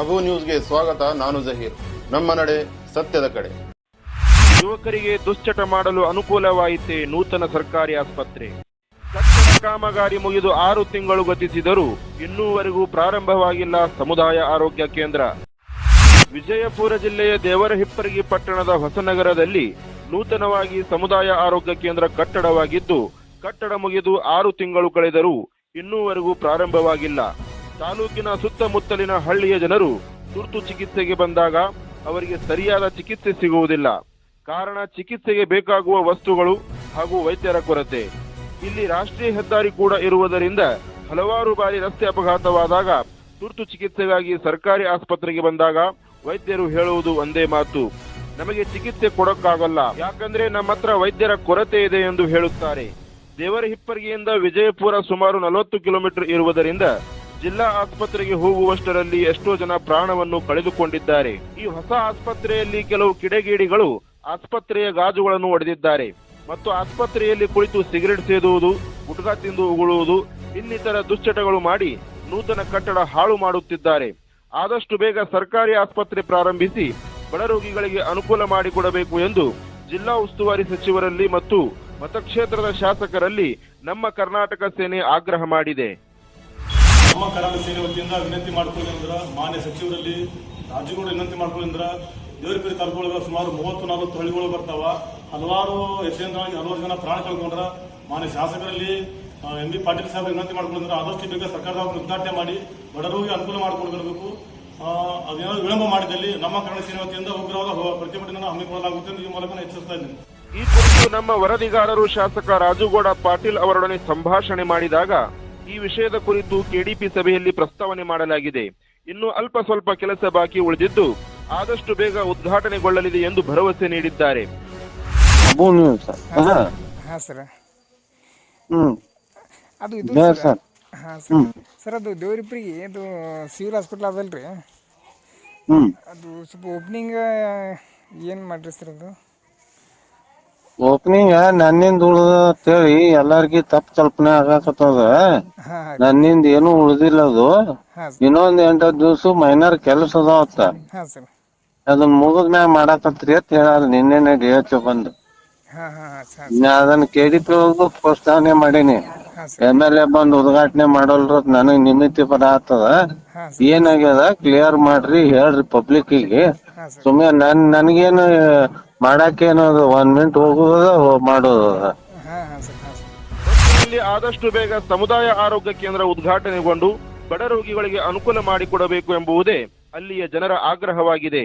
ಅಬು ನ್ಯೂಸ್ಗೆ ಸ್ವಾಗತ. ನಾನು ಜಹೀರ್. ನಮ್ಮ ನಡೆ ಸತ್ಯದ ಕಡೆ. ಯುವಕರಿಗೆ ದುಶ್ಚಟ ಮಾಡಲು ಅನುಕೂಲವಾಯಿತೆ ನೂತನ ಸರ್ಕಾರಿ ಆಸ್ಪತ್ರೆ. ಕಟ್ಟಡ ಕಾಮಗಾರಿ ಮುಗಿದು 6 ತಿಂಗಳು ಗತಿಸಿದರೂ ಇನ್ನೂವರೆಗೂ ಪ್ರಾರಂಭವಾಗಿಲ್ಲ ಸಮುದಾಯ ಆರೋಗ್ಯ ಕೇಂದ್ರ. ವಿಜಯಪುರ ಜಿಲ್ಲೆಯ ದೇವರಹಿಪ್ಪರಗಿ ಪಟ್ಟಣದ ಹೊಸನಗರದಲ್ಲಿ ನೂತನವಾಗಿ ಸಮುದಾಯ ಆರೋಗ್ಯ ಕೇಂದ್ರ ಕಟ್ಟಡವಾಗಿದ್ದು, ಕಟ್ಟಡ ಮುಗಿದು 6 ತಿಂಗಳು ಕಳೆದರೂ ಇನ್ನೂವರೆಗೂ ಪ್ರಾರಂಭವಾಗಿಲ್ಲ. ತಾಲೂಕಿನ ಸುತ್ತಮುತ್ತಲಿನ ಹಳ್ಳಿಯ ಜನರು ತುರ್ತು ಚಿಕಿತ್ಸೆಗೆ ಬಂದಾಗ ಅವರಿಗೆ ಸರಿಯಾದ ಚಿಕಿತ್ಸೆ ಸಿಗುವುದಿಲ್ಲ. ಕಾರಣ ಚಿಕಿತ್ಸೆಗೆ ಬೇಕಾಗುವ ವಸ್ತುಗಳು ಹಾಗೂ ವೈದ್ಯರ ಕೊರತೆ. ಇಲ್ಲಿ ರಾಷ್ಟ್ರೀಯ ಹೆದ್ದಾರಿ ಕೂಡ ಇರುವುದರಿಂದ ಹಲವಾರು ಬಾರಿ ರಸ್ತೆ ಅಪಘಾತವಾದಾಗ ತುರ್ತು ಚಿಕಿತ್ಸೆಗಾಗಿ ಸರ್ಕಾರಿ ಆಸ್ಪತ್ರೆಗೆ ಬಂದಾಗ ವೈದ್ಯರು ಹೇಳುವುದು ಒಂದೇ ಮಾತು: ನಮಗೆ ಚಿಕಿತ್ಸೆ ಕೊಡೋಕ್ಕಾಗಲ್ಲ, ಯಾಕಂದ್ರೆ ನಮ್ಮ ಹತ್ರ ವೈದ್ಯರ ಕೊರತೆ ಇದೆ ಎಂದು ಹೇಳುತ್ತಾರೆ. ದೇವರಹಿಪ್ಪರಗಿಯಿಂದ ವಿಜಯಪುರ ಸುಮಾರು 40 ಕಿಲೋಮೀಟರ್ ಇರುವುದರಿಂದ ಜಿಲ್ಲಾ ಆಸ್ಪತ್ರೆಗೆ ಹೋಗುವಷ್ಟರಲ್ಲಿ ಎಷ್ಟೋ ಜನ ಪ್ರಾಣವನ್ನು ಕಳೆದುಕೊಂಡಿದ್ದಾರೆ. ಈ ಹೊಸ ಆಸ್ಪತ್ರೆಯಲ್ಲಿ ಕೆಲವು ಕಿಡಿಗೇಡಿಗಳು ಆಸ್ಪತ್ರೆಯ ಗಾಜುಗಳನ್ನು ಒಡೆದಿದ್ದಾರೆ ಮತ್ತು ಆಸ್ಪತ್ರೆಯಲ್ಲಿ ಕುಳಿತು ಸಿಗರೆಟ್ ಸೇದುವುದು, ಗುಟ್ಕಾ ತಿಂದು ಉಗುಳುವುದು, ಇನ್ನಿತರ ದುಶ್ಚಟಗಳು ಮಾಡಿ ನೂತನ ಕಟ್ಟಡ ಹಾಳು ಮಾಡುತ್ತಿದ್ದಾರೆ. ಆದಷ್ಟು ಬೇಗ ಸರ್ಕಾರಿ ಆಸ್ಪತ್ರೆ ಪ್ರಾರಂಭಿಸಿ ಬಡ ರೋಗಿಗಳಿಗೆ ಅನುಕೂಲ ಮಾಡಿಕೊಡಬೇಕು ಎಂದು ಜಿಲ್ಲಾ ಉಸ್ತುವಾರಿ ಸಚಿವರಲ್ಲಿ ಮತ್ತು ಮತಕ್ಷೇತ್ರದ ಶಾಸಕರಲ್ಲಿ ನಮ್ಮ ಕರ್ನಾಟಕ ಸೇನೆ ಆಗ್ರಹ ಮಾಡಿದೆ. ನಮ್ಮ ಕರ್ನಾಟಕ ಸೇನೆ ವತಿಯಿಂದ ವಿನಂತಿ ಮಾಡ್ಕೊಳ್ಳೋದ್ರ ಮಾನ್ಯ ಸಚಿವರಲ್ಲಿ ರಾಜ್ಯಗಳು ವಿನಂತಿ ಮಾಡ್ಕೊಳ್ಳೋದ್ರ ದೇವರಹಿಪ್ಪರಗಿ ತಾಲೂಕುಗಳ ಸುಮಾರು 30-40 ಹಳ್ಳಿಗಳು ಬರ್ತಾವ. ಹಲವಾರು ಯಕ್ಷಗಾನವಾಗಿ ಹಲವಾರು ಜನ ಪ್ರಾಣ ಕಳ್ಕೊಂಡ್ರ ಮಾನ್ಯ ಶಾಸಕರಲ್ಲಿ ಎಂ ಬಿ ಪಾಟೀಲ್ ಸಾಹೇಬ್ ವಿನಂತಿ ಮಾಡ್ಕೊಳ್ಳೋದ್ರ ಆದಷ್ಟು ಬೇಗ ಸರ್ಕಾರದ ಉದ್ಘಾಟನೆ ಮಾಡಿ ಬಡವರಿಗೆ ಅನುಕೂಲ ಮಾಡಿಕೊಡ್ಬೇಕು. ಅದೇನಾದ್ರು ವಿಳಂಬ ಮಾಡಿದಲ್ಲಿ ನಮ್ಮ ಕರ್ನಾಟಕ ಸೇನೆ ವತಿಯಿಂದ ಉಗ್ರವಾದ ಪ್ರತಿಭಟನೆ ಹಮ್ಮಿಕೊಳ್ಳಲಾಗುತ್ತೆ ಎಂದು ಈ ಮೂಲಕ ಎಚ್ಚರಿಸ್ತಾ ಇದ್ದೇನೆ. ಈ ಕುರಿತು ನಮ್ಮ ವರದಿಗಾರರು ಶಾಸಕ ರಾಜುಗೌಡ ಪಾಟೀಲ್ ಅವರೊಡನೆ ಸಂಭಾಷಣೆ ಮಾಡಿದಾಗ ಈ ವಿಷಯದ ಕುರಿತು ಕೆಡಿಪಿ ಸಭೆಯಲ್ಲಿ ಪ್ರಸ್ತಾವನೆ ಮಾಡಲಾಗಿದೆ. ಇನ್ನು ಅಲ್ಪ ಸ್ವಲ್ಪ ಕೆಲಸ ಬಾಕಿ ಉಳಿದಿದ್ದು ಆದಷ್ಟು ಬೇಗ ಉದ್ಘಾಟನೆಗೊಳ್ಳಲಿದೆ ಎಂದು ಭರವಸೆ ನೀಡಿದ್ದಾರೆ. ಅದು ದೇವರಹಿಪ್ಪರಗಿ ಇದು ಸಿವಿಲ್ ಹಾಸ್ಪಿಟಲ್ ಅದಲ್ರಿ, ಅದು ಸ್ವಲ್ಪ ಓಪನಿಂಗ್ ಏನು ಮಾಡ್ರಿ ಸರ್? ಅದು ಓಪನಿಂಗ್ ನನ್ನಿಂದ ಉಳ್ದೇಳಿ ಎಲ್ಲಾರ್ಗಿ ತಪ್ಪು ಕಲ್ಪನೆ ಆಗಾಕತ್ತದ. ನನ್ನಿಂದ ಏನು ಉಳ್ದಿಲ್ಲ. ಅದು ಇನ್ನೊಂದ್ 8 ದಿವ್ಸ ಮೈನರ್ ಕೆಲಸ ಅದಾವತ್ತ, ಅದನ್ನ ಮುಗಿದ್ಮ್ಯಾಗ ಮಾಡಾಕತ್ರಿ ಅಂತ ಹೇಳ ನಿನ್ನೆ ಡಿಎಚ್ಒ ಬಂದು. ಅದನ್ನ ಕೆಡಿಪಿ ಒಳಗೂ ಪ್ರಸ್ತಾವನೆ ಮಾಡೀನಿ. MLA ಬಂದು ಉದ್ಘಾಟನೆ ಮಾಡೋಲ್ರ ನನಗ್ ನಿಮಿತ್ತಿ ಬರ ಆಗ್ತದ. ಏನಾಗ್ಯದ ಕ್ಲಿಯರ್ ಮಾಡ್ರಿ, ಹೇಳ್ರಿ ಪಬ್ಲಿಕ್ಕಿಗೆ. ಸುಮ್ಮನೆ ನನ್ಗೇನು ಮಾಡಾಕೇನು 1 ಮಿನಿಟ್ ಹೋಗುದ ಮಾಡೋದು. ಆದಷ್ಟು ಬೇಗ ಸಮುದಾಯ ಆರೋಗ್ಯ ಕೇಂದ್ರ ಉದ್ಘಾಟನೆಗೊಂಡು ಬಡ ರೋಗಿಗಳಿಗೆ ಅನುಕೂಲ ಮಾಡಿಕೊಡಬೇಕು ಎಂಬುದೇ ಅಲ್ಲಿಯ ಜನರ ಆಗ್ರಹವಾಗಿದೆ.